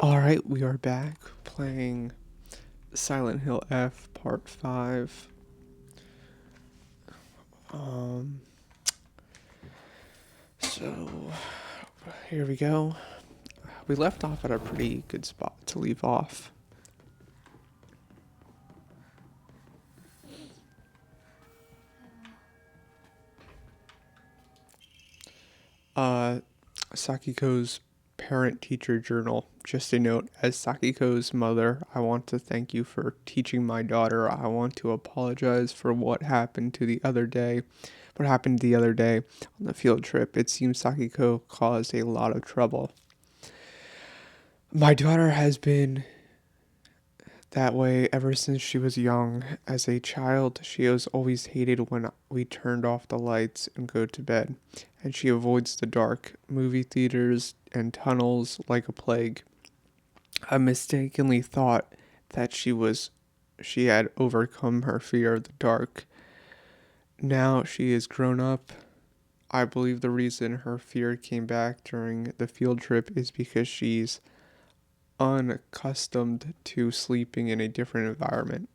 Alright, we are back playing Silent Hill F Part 5. Um, so, here we go. We left off at a pretty good spot to leave off. Uh, Sakiko's parent-teacher journal. Just a note, as Sakiko's mother, I want to thank you for teaching my daughter. I want to apologize for what happened the other day on the field trip. It seems Sakiko caused a lot of trouble. My daughter has been that way ever since she was young. As a child, she has always hated when we turned off the lights and go to bed, and she avoids the dark, movie theaters, and tunnels like a plague. I mistakenly thought that she had overcome her fear of the dark. Now she is grown up. I believe the reason her fear came back during the field trip is because she's unaccustomed to sleeping in a different environment.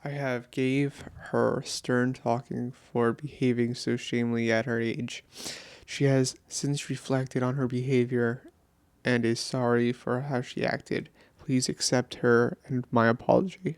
I have gave her stern talking for behaving so shamefully at her age. She has since reflected on her behavior and is sorry for how she acted. Please accept her and my apology.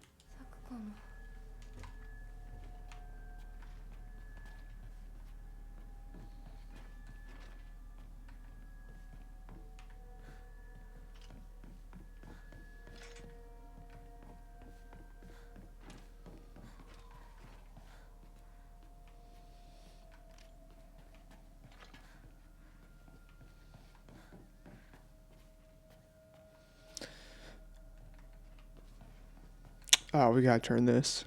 Oh, we gotta turn this.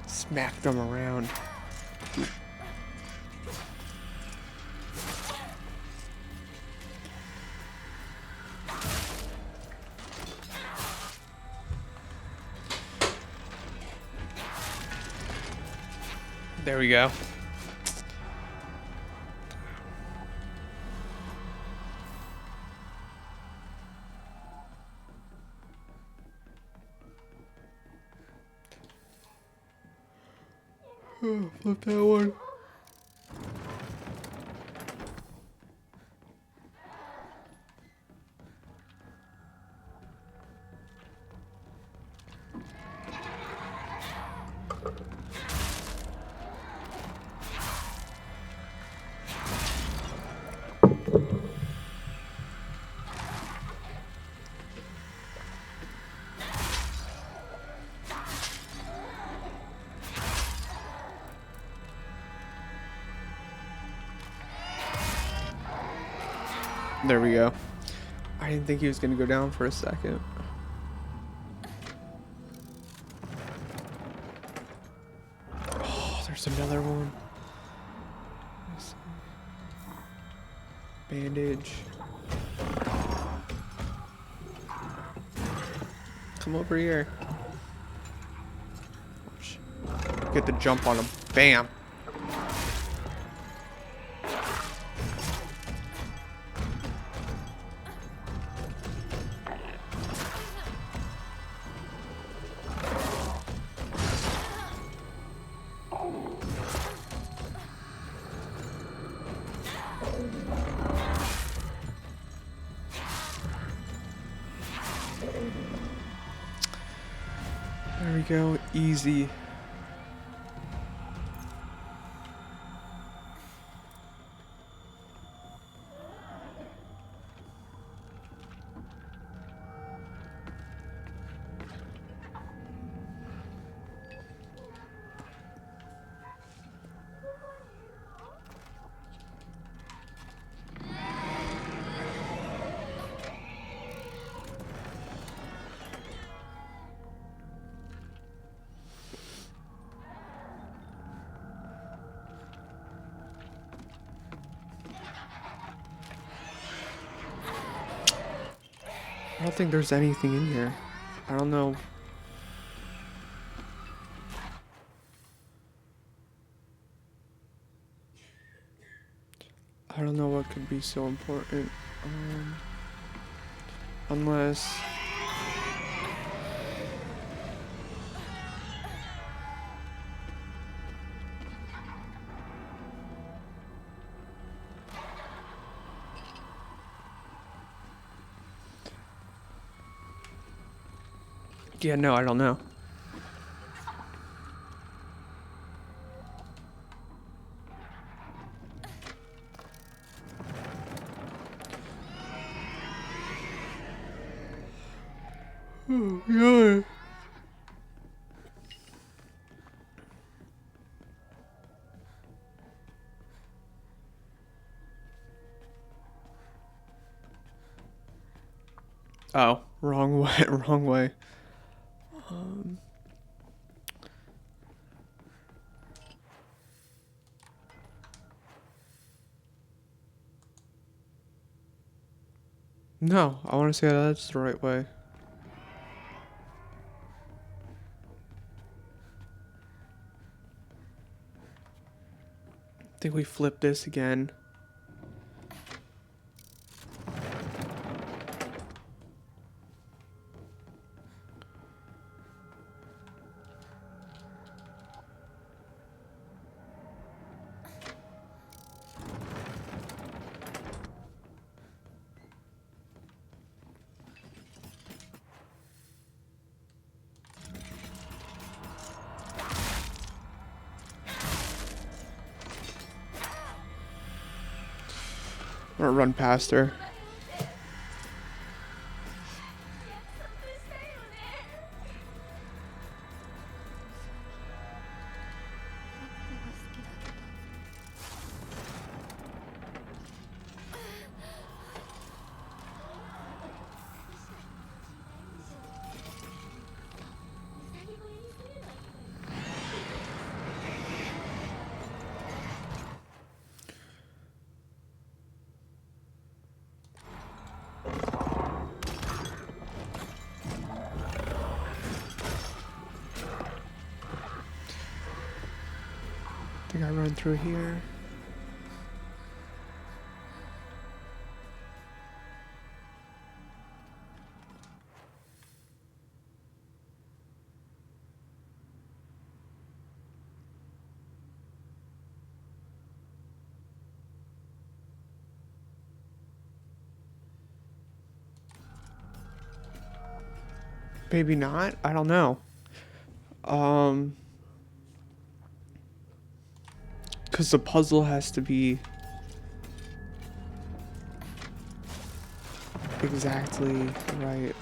Smack them around. There we go. Flip that one. There we go. I didn't think he was gonna go down for a second. Oh, there's another one. Bandage. Come over here. Get the jump on him. Bam. There we go. Easy. I don't think there's anything in here. I don't know. I don't know what could be so important. Unless... Yeah, no, I don't know. Oh, God. Oh, wrong way, wrong way. No, I want to say that's the right way. I think we flip this again. I'm gonna run past her. I think I run through here. Maybe not. I don't know. Because the puzzle has to be exactly right.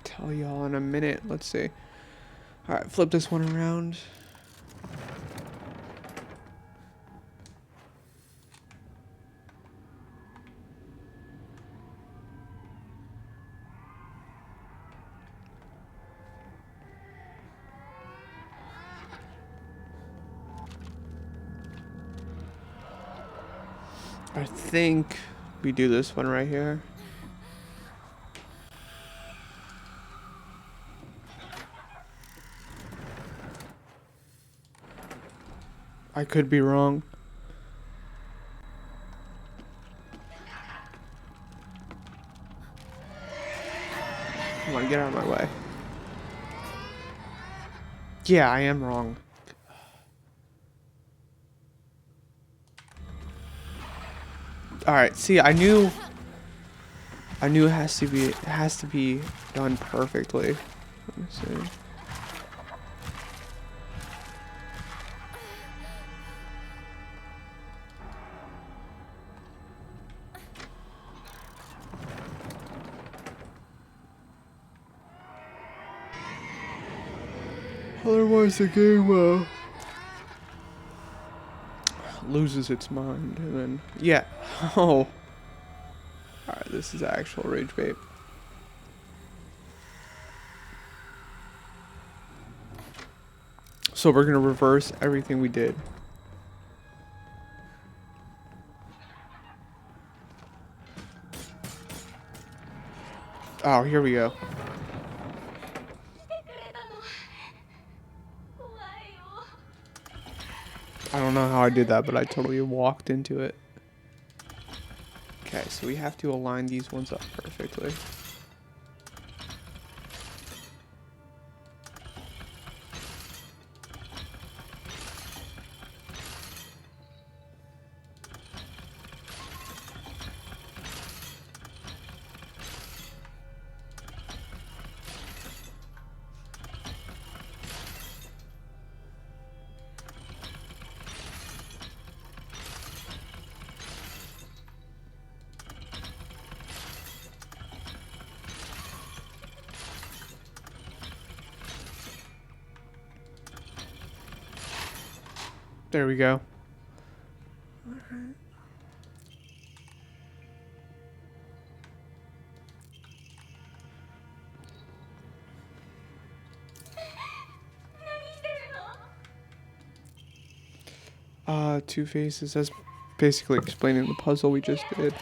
Tell y'all in a minute. Let's see. Alright, flip this one around. I think we do this one right here. I could be wrong. Come on, get out of my way. Yeah, I am wrong. Alright, see, I knew it has to be done perfectly. Let me see. Otherwise the game loses its mind and then yeah. Oh. Alright, this is actual rage bait. So we're gonna reverse everything we did. Oh, here we go. I don't know how I did that, but I totally walked into it. Okay, so we have to align these ones up perfectly. There we go. Two faces. That's basically explaining the puzzle we just did.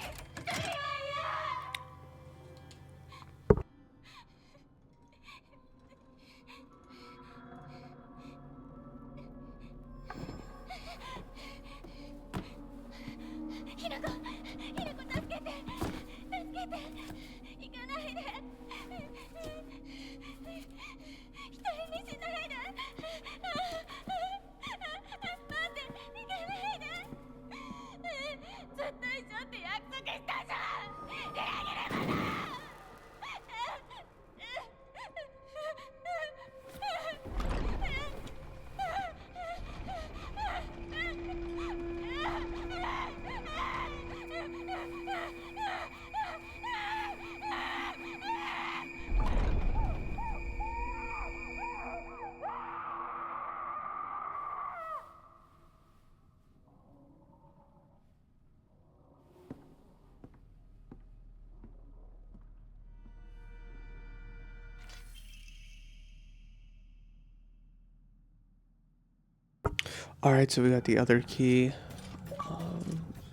Alright, so we got the other key.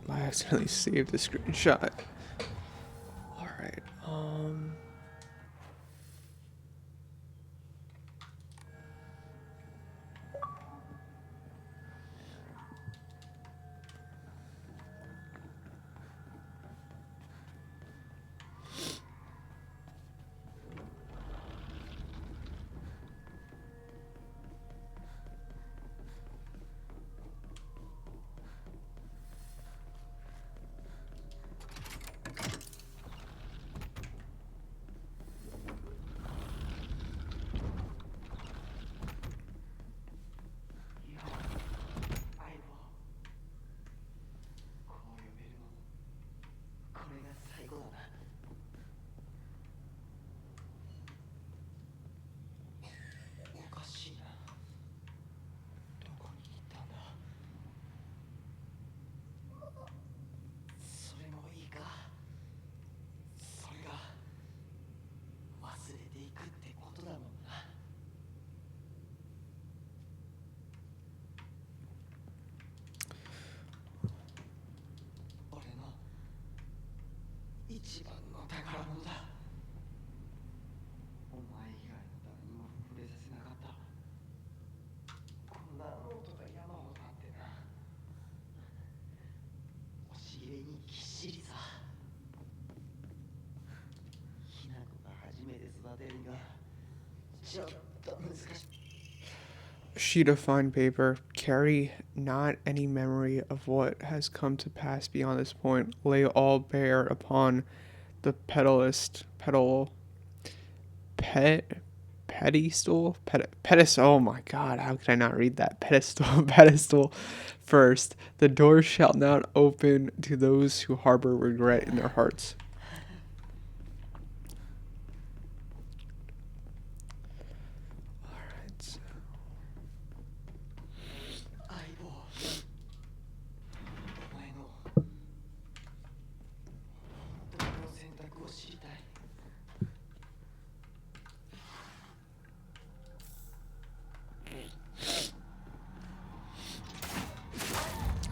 I accidentally saved the screenshot. Alright, sheet of fine paper. Carry not any memory of what has come to pass beyond this point. Lay all bare upon the pedestal. Oh my god, how could I not read that? Pedestal first. The door shall not open to those who harbor regret in their hearts.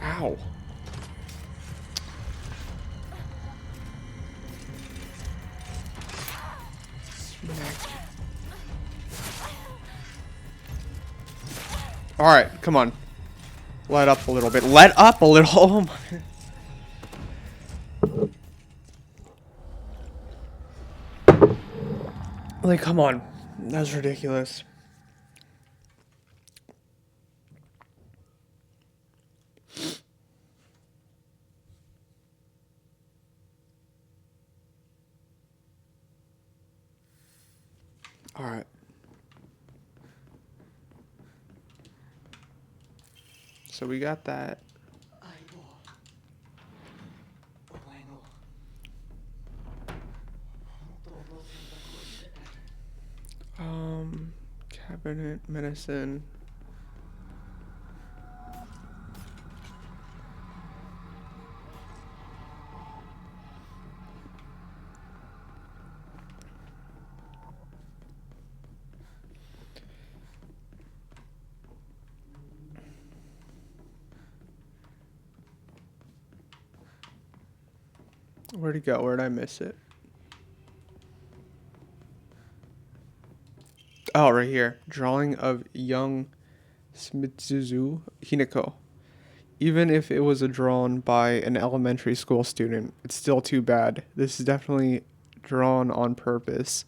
Ow. Alright, come on. Let up a little bit. Let up a little. Oh my. Like, come on. That's ridiculous. Alright. So we got that. Cabinet medicine. Where'd it go? Where'd I miss it? Oh, right here. Drawing of young Smitsuzu Hinako. Even if it was drawn by an elementary school student, it's still too bad. This is definitely drawn on purpose.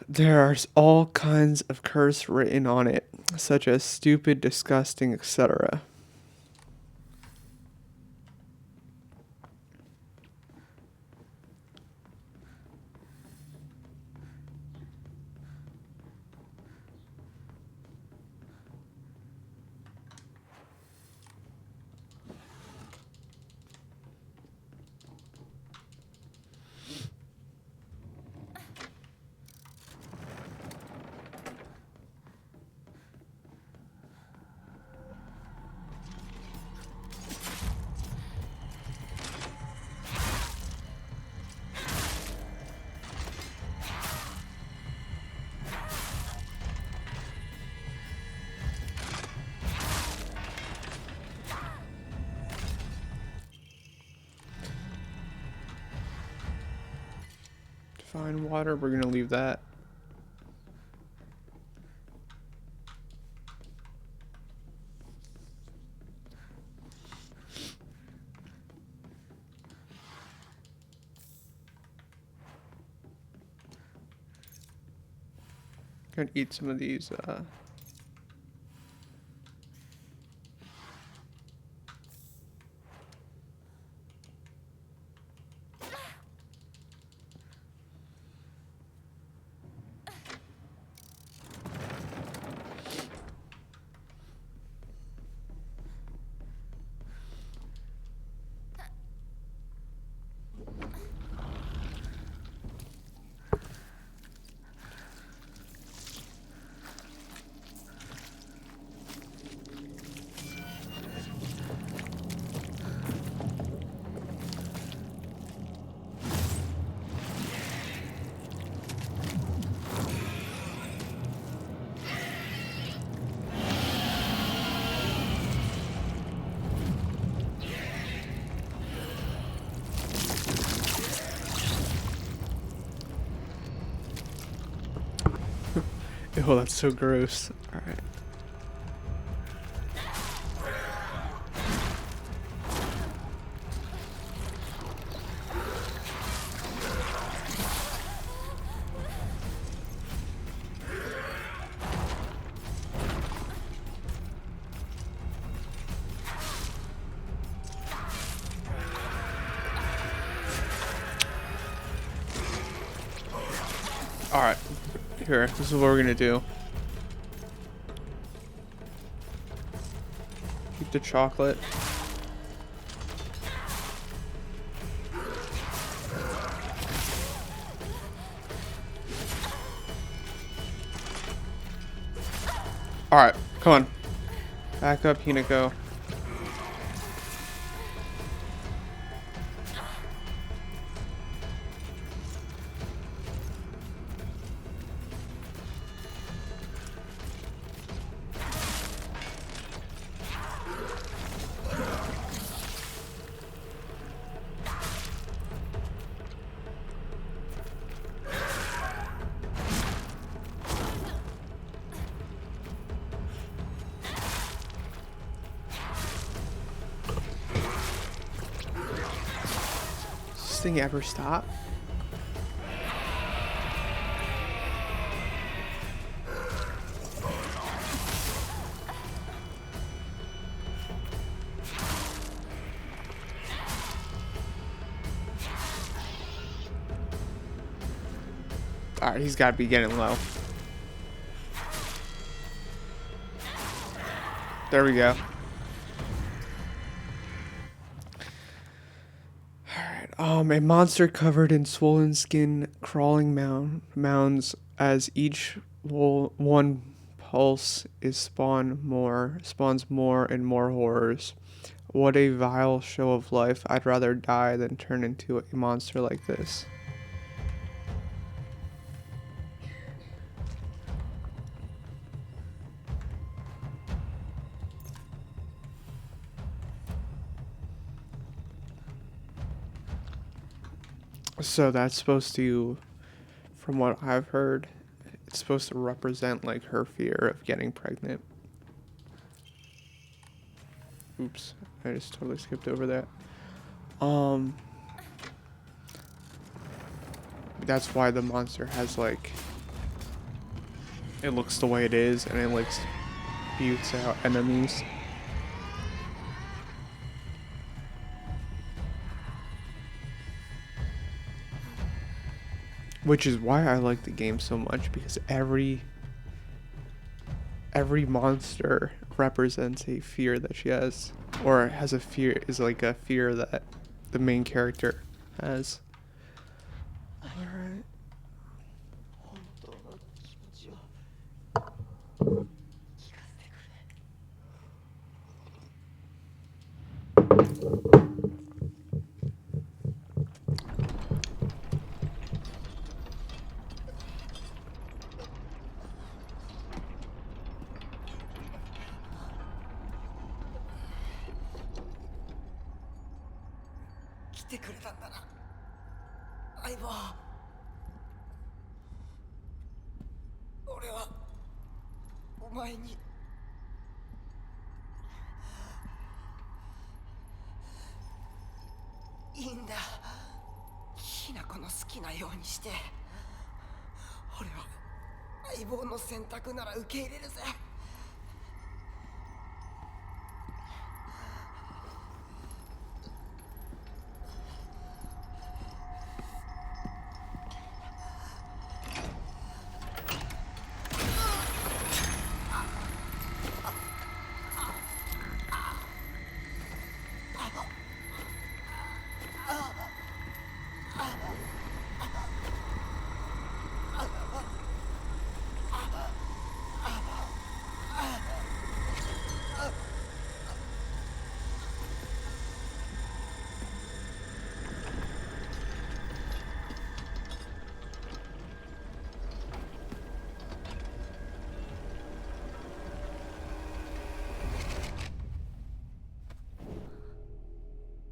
There are all kinds of curse written on it, such as stupid, disgusting, etc. Fine water, we're gonna leave that. Gonna eat some of these, oh, that's so gross. Alright. Alright. Here, this is what we're gonna do. Keep the chocolate. Alright, come on. Back up, Hinako. this thing ever stop? Alright, he's gotta be getting low. There we go. Alright, a monster covered in swollen skin, crawling mounds as each one pulse is spawns more and more horrors. What a vile show of life. I'd rather die than turn into a monster like this. So that's supposed to, from what I've heard, it's supposed to represent like her fear of getting pregnant. Oops, I just totally skipped over that. That's why the monster has like, it looks the way it is and it like spewts out enemies. Which is why I like the game so much, because every monster represents a fear that she has, or has a fear, is like a fear that the main character has. Alright.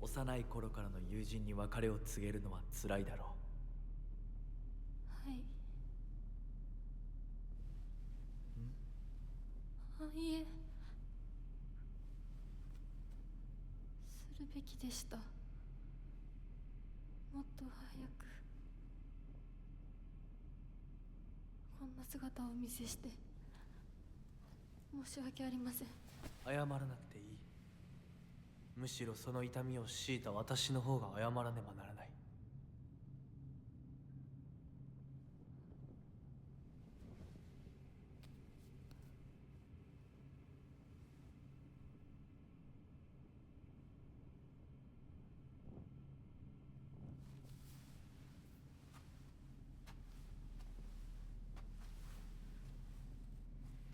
幼い頃からの友人に別れを告げるのは辛いだろはい。いえ、するべきでした。もっと早くこんな姿をお見せして申し訳ありません。謝らなくていい。むしろその痛みを強いた私の方が謝らねばならない。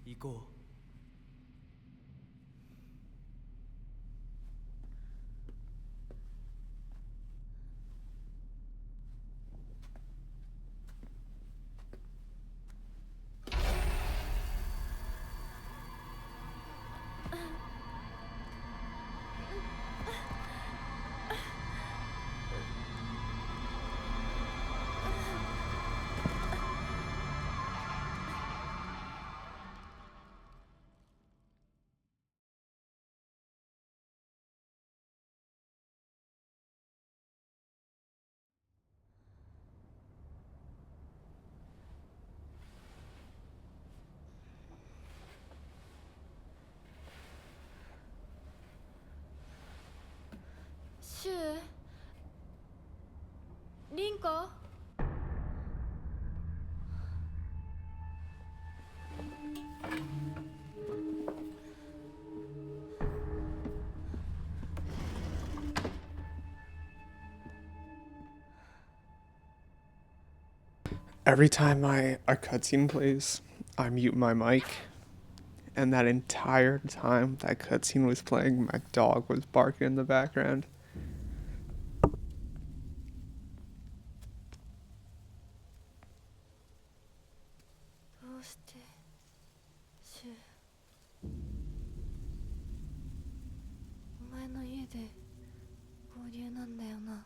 行こう。Every time a cutscene plays, I mute my mic, and that entire time that cutscene was playing, my dog was barking in the background. どうしてシュウお前の家で合流なんだよな。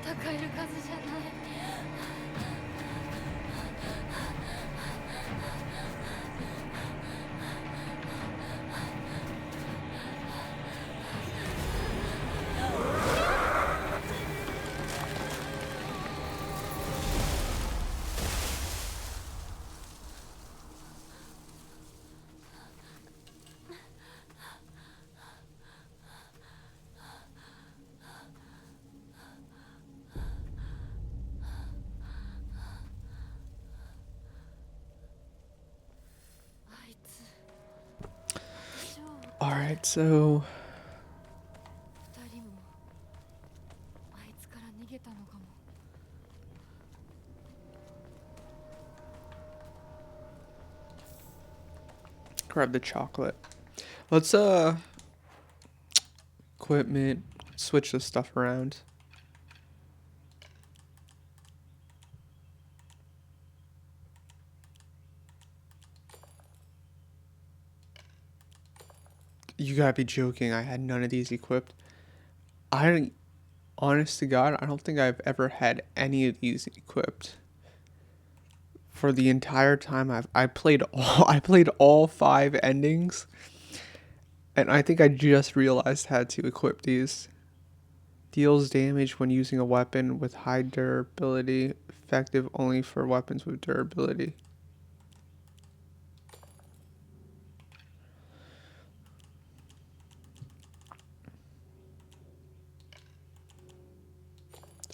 戦える数じゃない。あいつ私を Alright, so 二人もあいつから逃げたのかも。 grab the chocolate. Let's equipment, switch the stuff around. You gotta be joking, I had none of these equipped. Honest to God, I don't think I've ever had any of these equipped. For the entire time I played all 5 endings, and I think I just realized how to equip these. Deals damage when using a weapon with high durability, effective only for weapons with durability.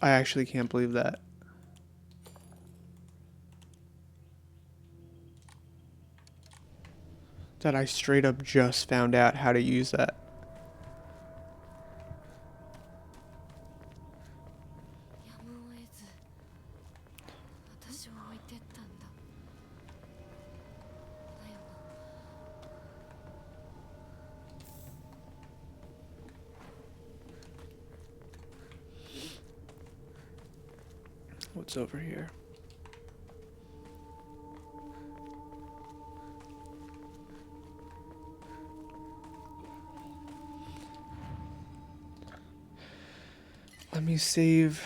I actually can't believe that. That I straight up just found out how to use that. やむを得ず私を置いてったんだ。だよな。 What's over here? Let me save.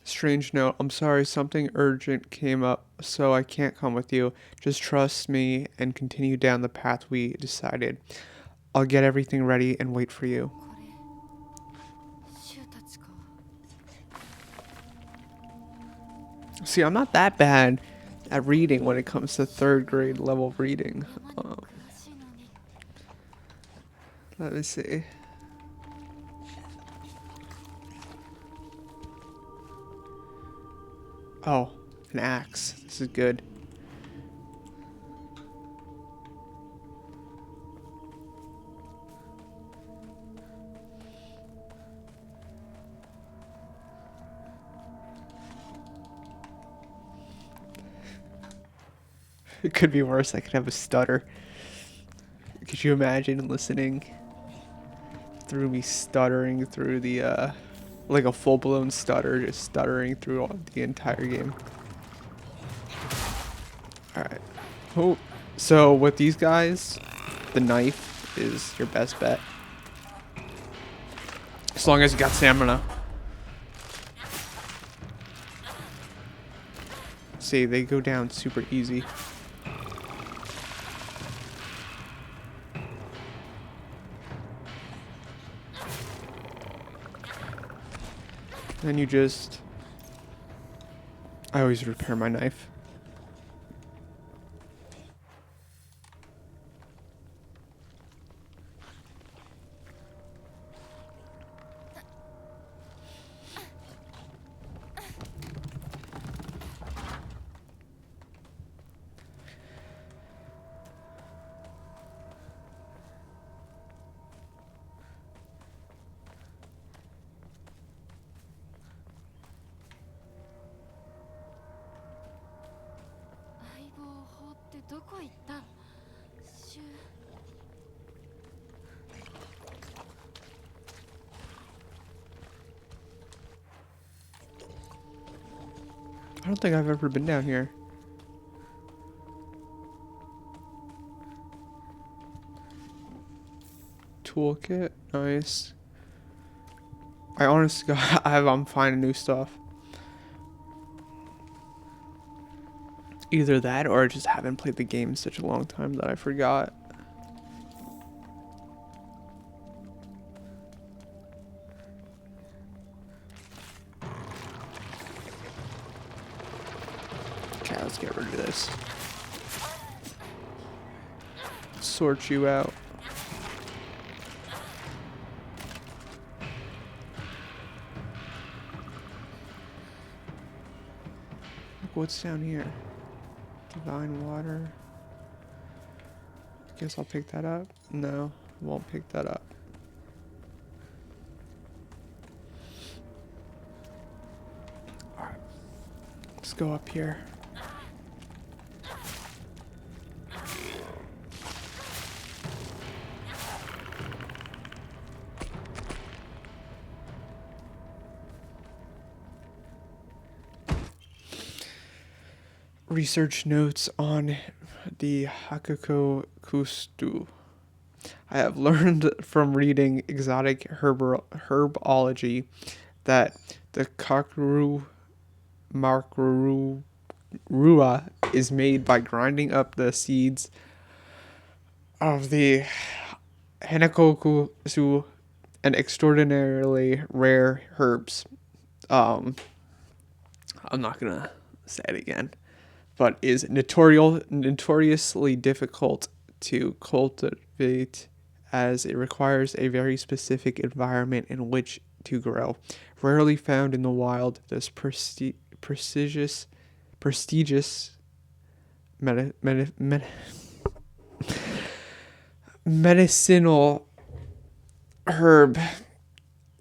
Strange note. I'm sorry, something urgent came up, so I can't come with you. Just trust me and continue down the path we decided. I'll get everything ready and wait for you. これシュウたちか。 See, I'm not that bad at reading when it comes to 3rd grade level reading. 山にも詳しいのに。 Let me see. Oh, an axe. This is good. It could be worse. I could have a stutter. Could you imagine listening through me stuttering through the, like a full-blown stutter, just stuttering through the entire game. Alright. Oh, so with these guys, the knife is your best bet. As long as you got stamina. See, they go down super easy. Then you just... I always repair my knife. どこ行った？シュ。 I don't think I've ever been down here. Toolkit, nice. I honestly got I'm finding new stuff. Either that or I just haven't played the game in such a long time that I forgot. Okay, let's get rid of this. Sort you out. Look what's down here. Divine water. Guess I'll pick that up. No, won't pick that up. Alright. Let's go up here. Research notes on the Hakuko Kustu. I have learned from reading exotic herbology that the Kakuru Markurua is made by grinding up the seeds of the Henakokusu and extraordinarily rare herbs. I'm not gonna say it again, but is notoriously difficult to cultivate as it requires a very specific environment in which to grow. Rarely found in the wild, this prestigious medicinal herb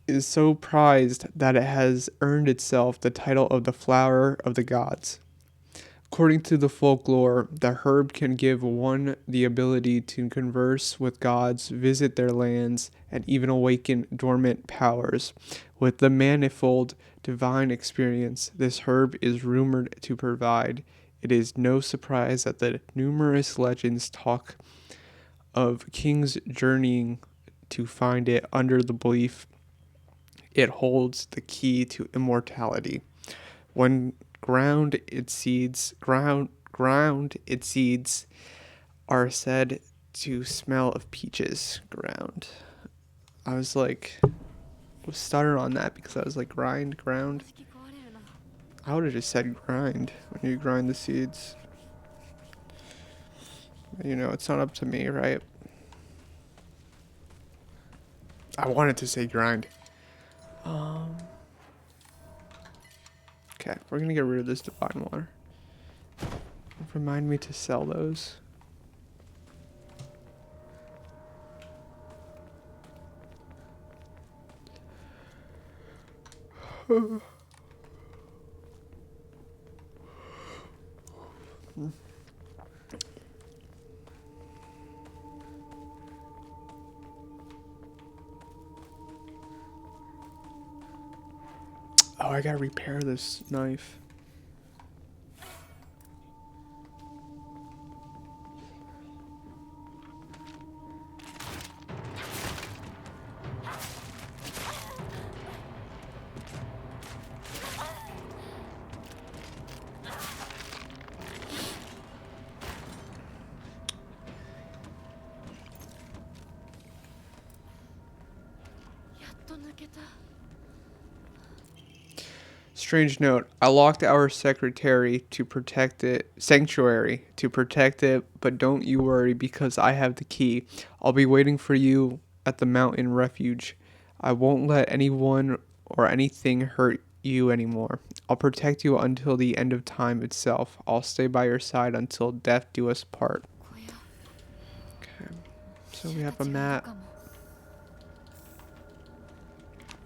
is so prized that it has earned itself the title of the flower of the gods. According to the folklore, the herb can give one the ability to converse with gods, visit their lands, and even awaken dormant powers. With the manifold divine experience this herb is rumored to provide, it is no surprise that the numerous legends talk of kings journeying to find it under the belief it holds the key to immortality. When ground its seeds are said to smell of peaches ground. I was stuttering on that because I was like ground. じき壊れるな。 I would have just said grind when you grind the seeds. You know, it's not up to me, right? I wanted to say grind. Okay, we're gonna get rid of this divine water. Remind me to sell those. Oh, I gotta repair this knife. Strange note. I locked our sanctuary to protect it, but don't you worry because I have the key. I'll be waiting for you at the mountain refuge. I won't let anyone or anything hurt you anymore. I'll protect you until the end of time itself. I'll stay by your side until death do us part. Okay. So we have a map.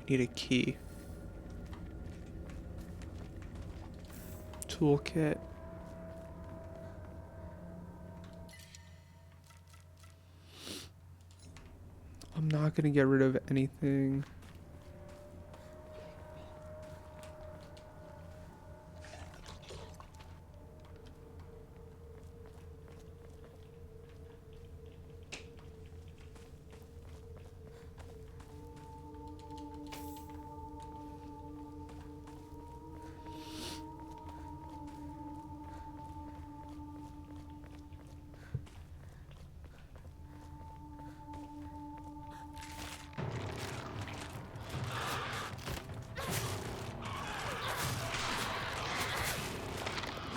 We need a key. Toolkit. I'm not gonna get rid of anything.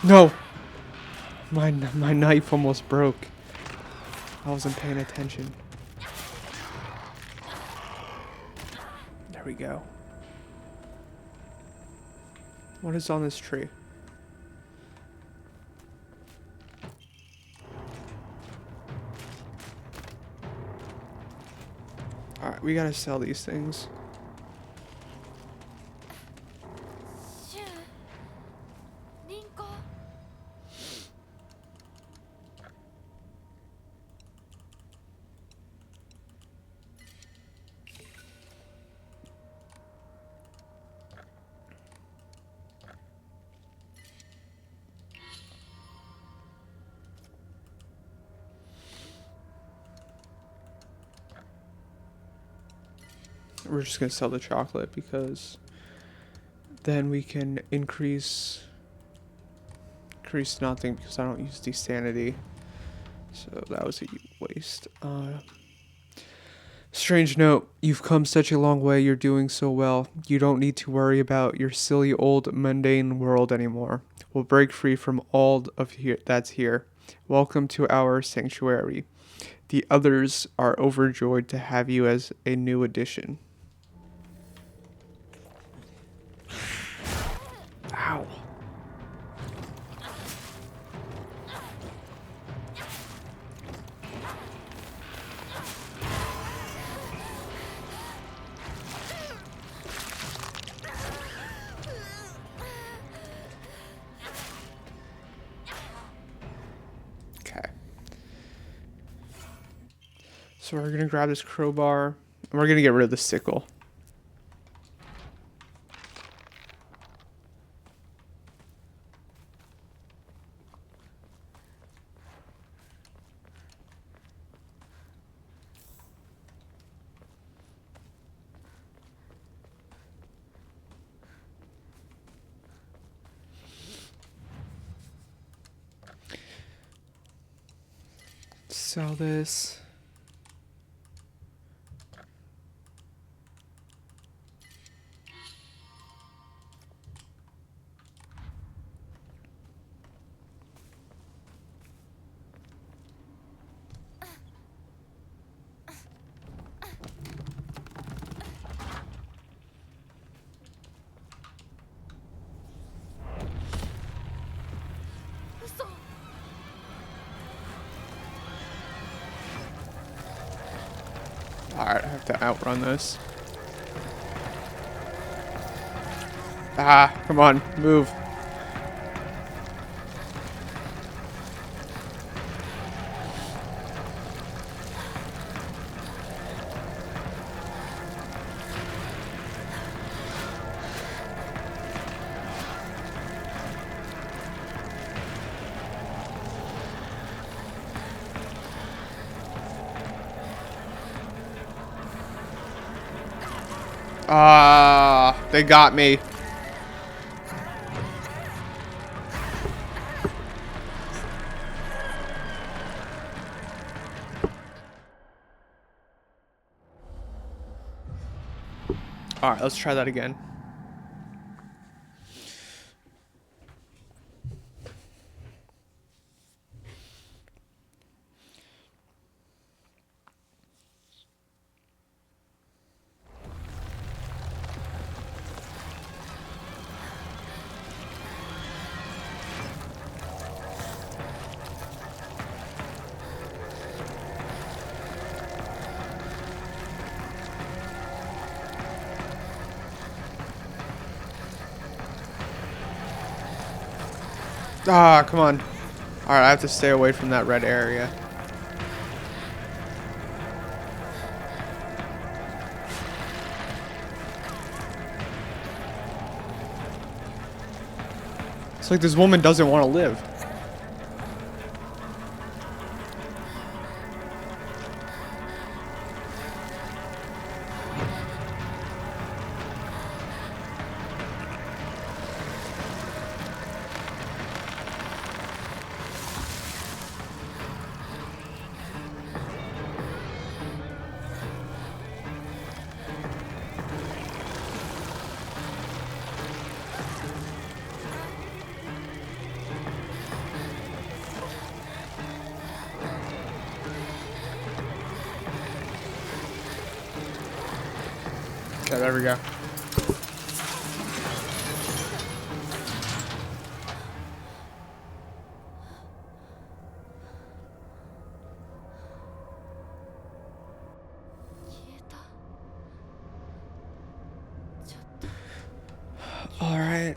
No! My knife almost broke. I wasn't paying attention. There we go. What is on this tree? Alright, we gotta sell these things. シュンリンコ We're just gonna sell the chocolate because then we can increase nothing because I don't use desanity. So that was a waste. Strange note, you've come such a long way, you're doing so well. You don't need to worry about your silly old mundane world anymore. We'll break free from all of here that's here. Welcome to our sanctuary. The others are overjoyed to have you as a new addition. Ow. Okay. So we're gonna grab this crowbar and we're gonna get rid of the sickle. Sell this. Alright, I have to outrun this. Ah, come on, move. Ah, they got me. All right, let's try that again. Ah, come on. All right, I have to stay away from that red area. It's like this woman doesn't want to live. Okay, there we go. All right.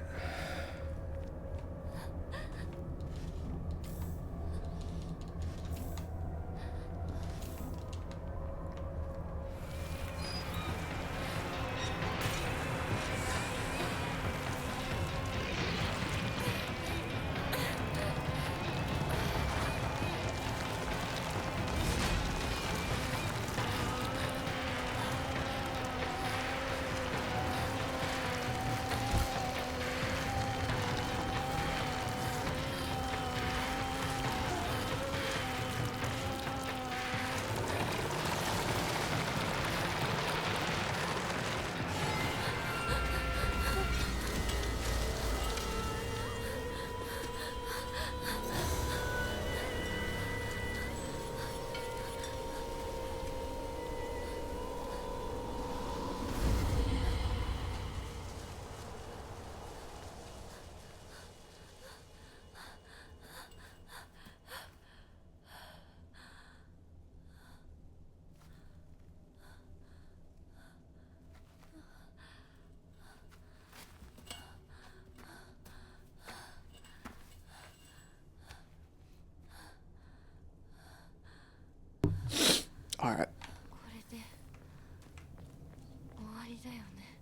All right. これで終わりだよね。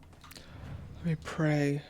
Let me pray.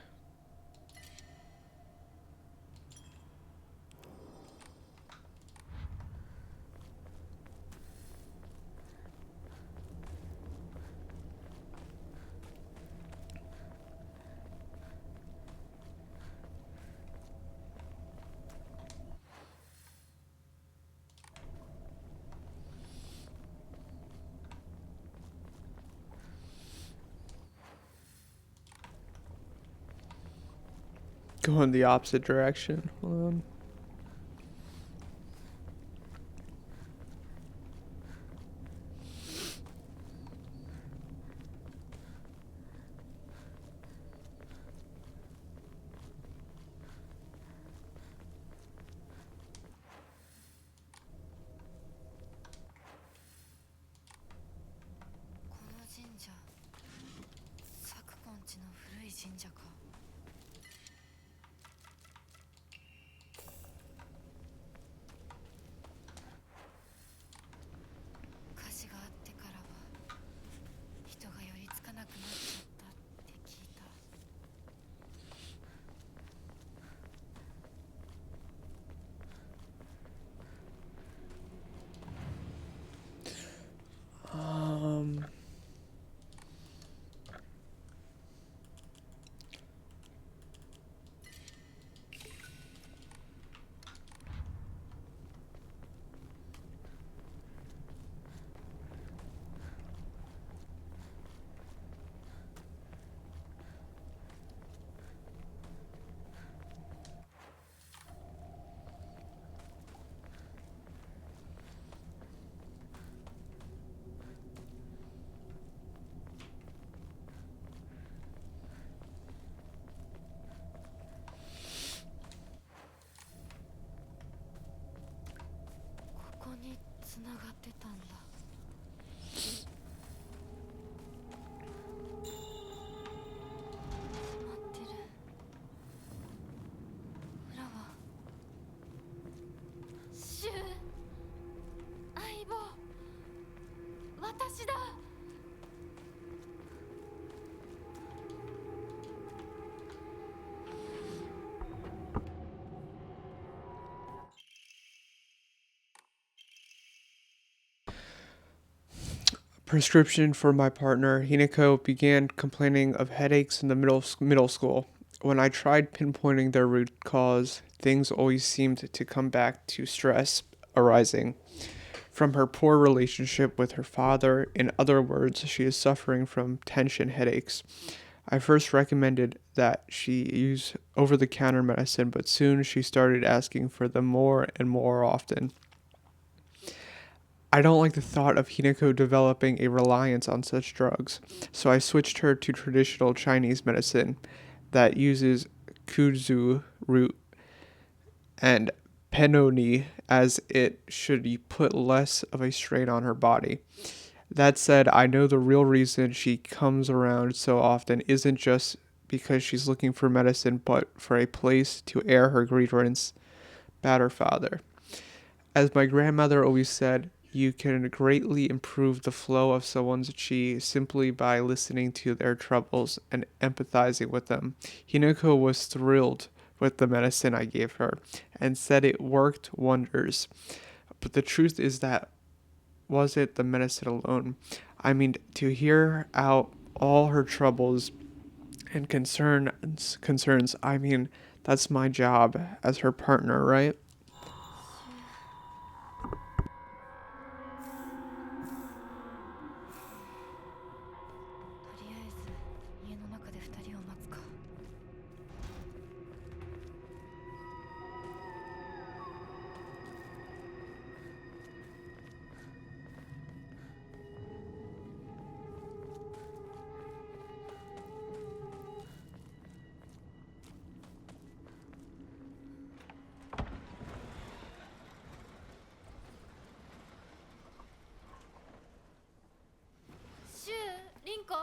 Go in the opposite direction. Hold on. prescription for my partner, Hinako began complaining of headaches in the middle school. When I tried pinpointing their root cause, things always seemed to come back to stress arising from her poor relationship with her father. In other words, she is suffering from tension headaches. I first recommended that she use over the counter medicine, but soon she started asking for them more and more often. I don't like the thought of Hinako developing a reliance on such drugs, so I switched her to traditional Chinese medicine that uses kudzu root and penoni, as it should put less of a strain on her body. That said, I know the real reason she comes around so often isn't just because she's looking for medicine, but for a place to air her grievance about her father. As my grandmother always said, you can greatly improve the flow of someone's chi simply by listening to their troubles and empathizing with them. Hinako was thrilled with the medicine I gave her and said it worked wonders. But the truth is that was it the medicine alone? I mean, to hear out all her troubles and concerns, I mean, that's my job as her partner, right? とりあえず家の中で2人を待つか。シュウ、リンコ。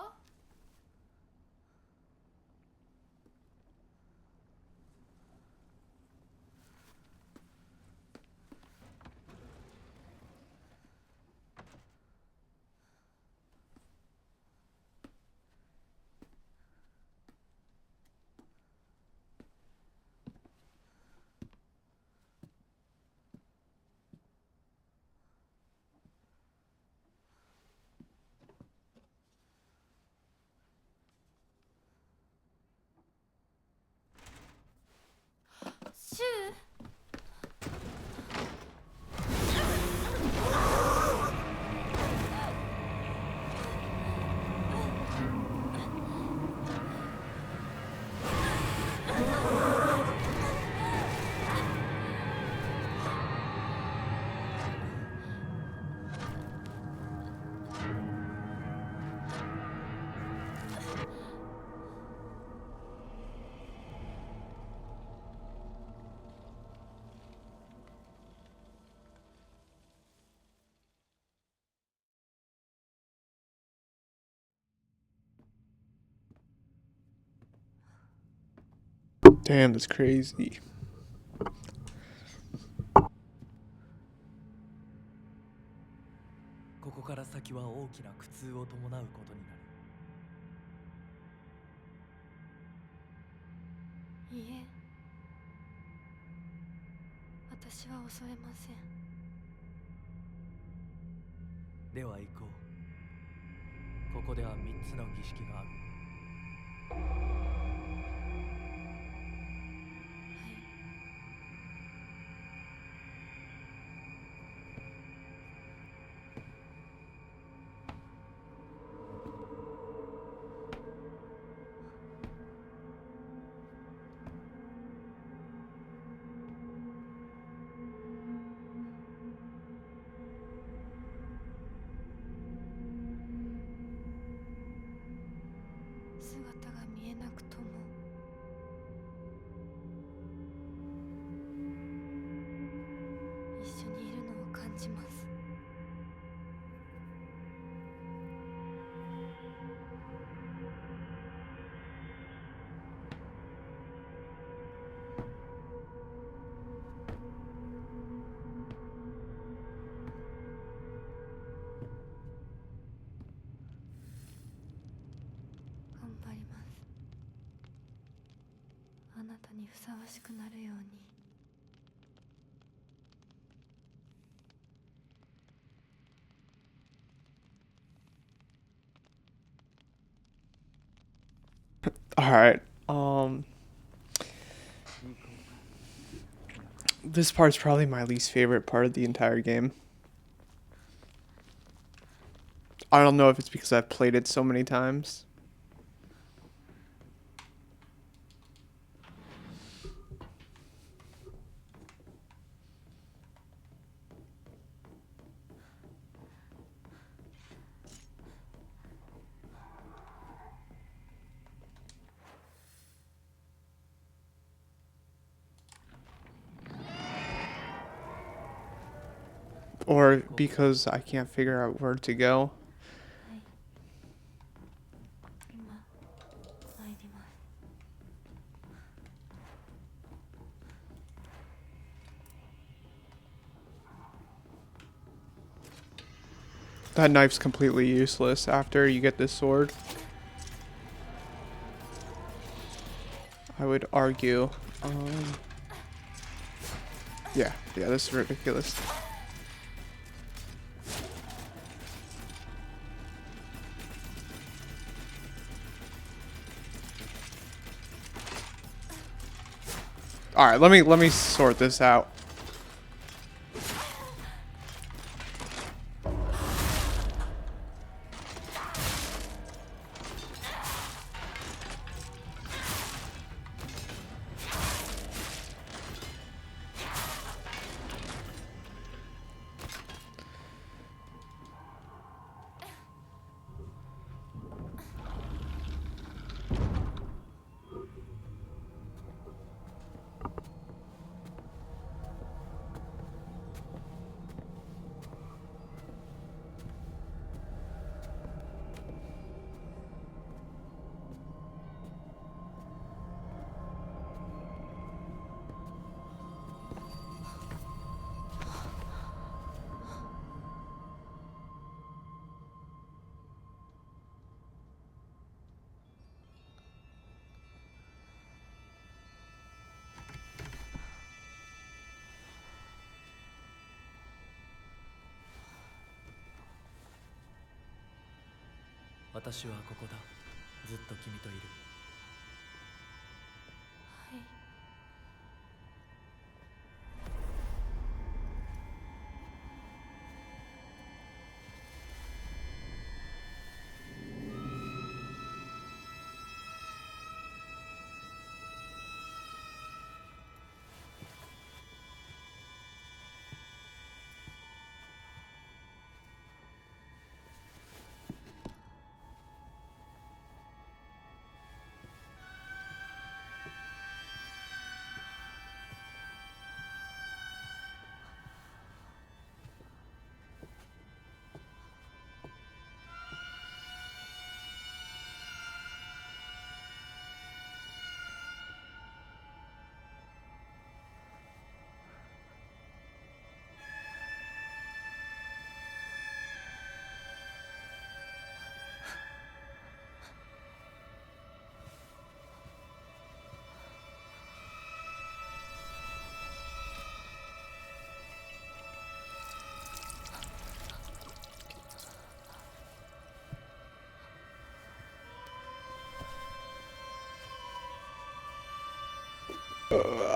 シュウ。Damn, that's crazy. ここから先は大きな苦痛を伴うことになる。いいえ、私は恐れません。では行こう。ここでは3つの儀式がある。はい。姿が見えなくとも一緒にいるのを感じます。頑張ります。あなたにふさわしくなるように。All right. Um, this part's probably my least favorite part of the entire game. I don't know if it's because I've played it so many times. Or because I can't figure out where to go. 今参ります。 That knife's completely useless after you get this sword. I would argue. Yeah, this is ridiculous. All right, let me sort this out. "私はここだ。ずっと君といる。はい。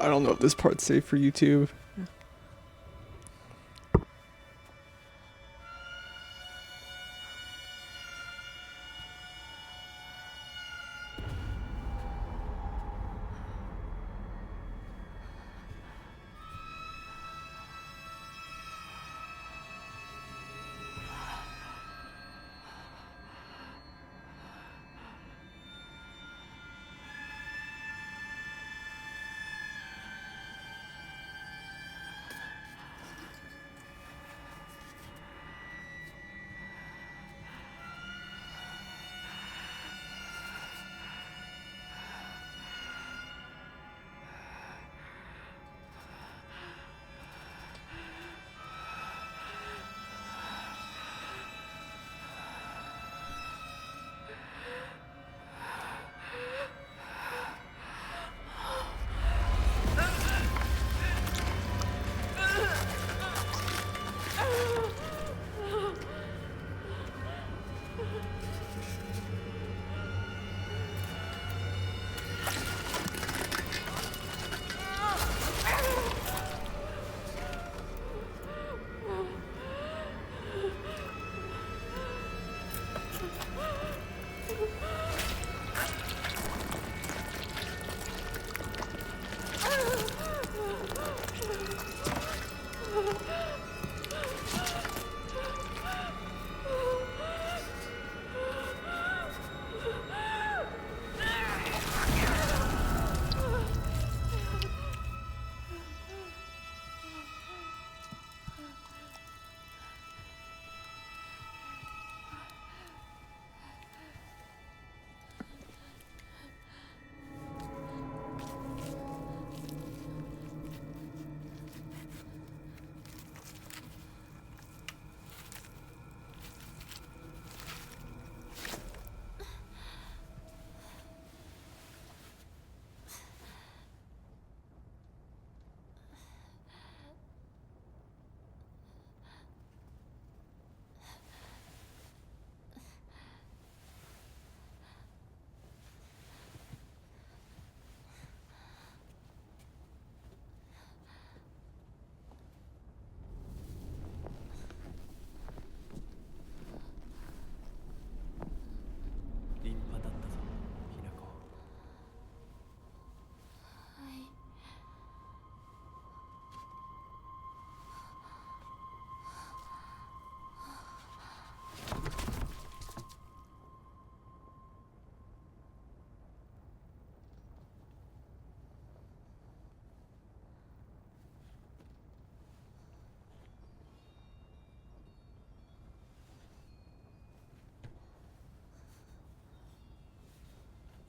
I don't know if this part's safe for YouTube.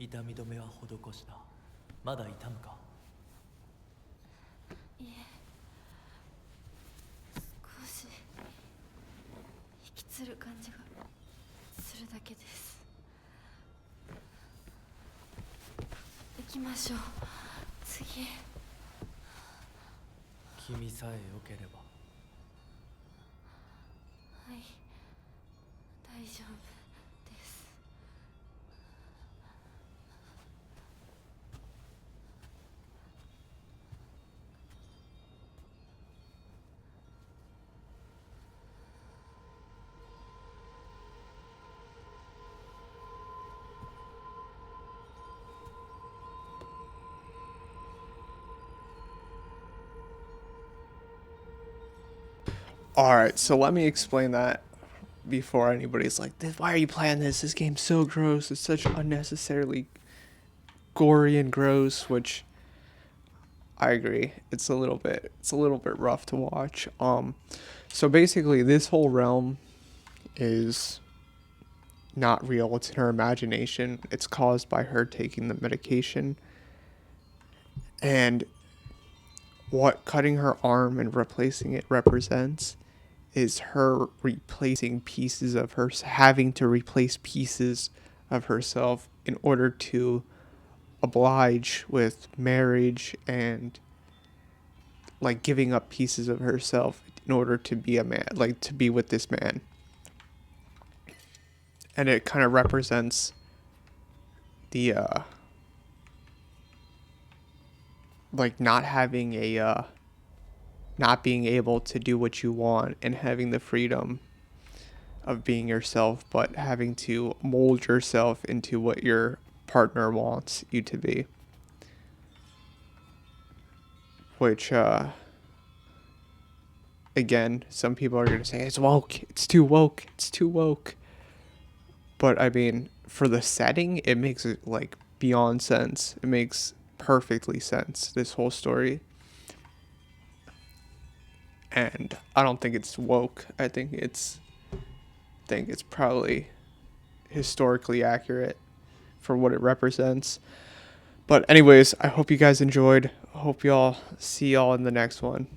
痛み止めは施した。まだ痛むか？いえ、少し引きつる感じがするだけです。行きましょう。次。君さえ良ければ。はい、大丈夫です。All right, so let me explain that before anybody's like, "Why are you playing this? This game's so gross. It's such unnecessarily gory and gross," which I agree. It's a little bit rough to watch. So basically this whole realm is not real. It's in her imagination. It's caused by her taking the medication. And what cutting her arm and replacing it represents is her replacing pieces of her, having to replace pieces of herself in order to oblige with marriage and like giving up pieces of herself in order to be a man, like to be with this man. And it kind of represents the like not having a not being able to do what you want and having the freedom of being yourself, but having to mold yourself into what your partner wants you to be. Which, again, some people are going to say, it's woke, it's too woke, it's too woke. But I mean, for the setting, it makes it like beyond sense. It makes perfectly sense, this whole story. And I don't think it's woke. I think it's probably historically accurate for what it represents. But anyways, I hope you guys enjoyed. Hope y'all see y'all in the next one.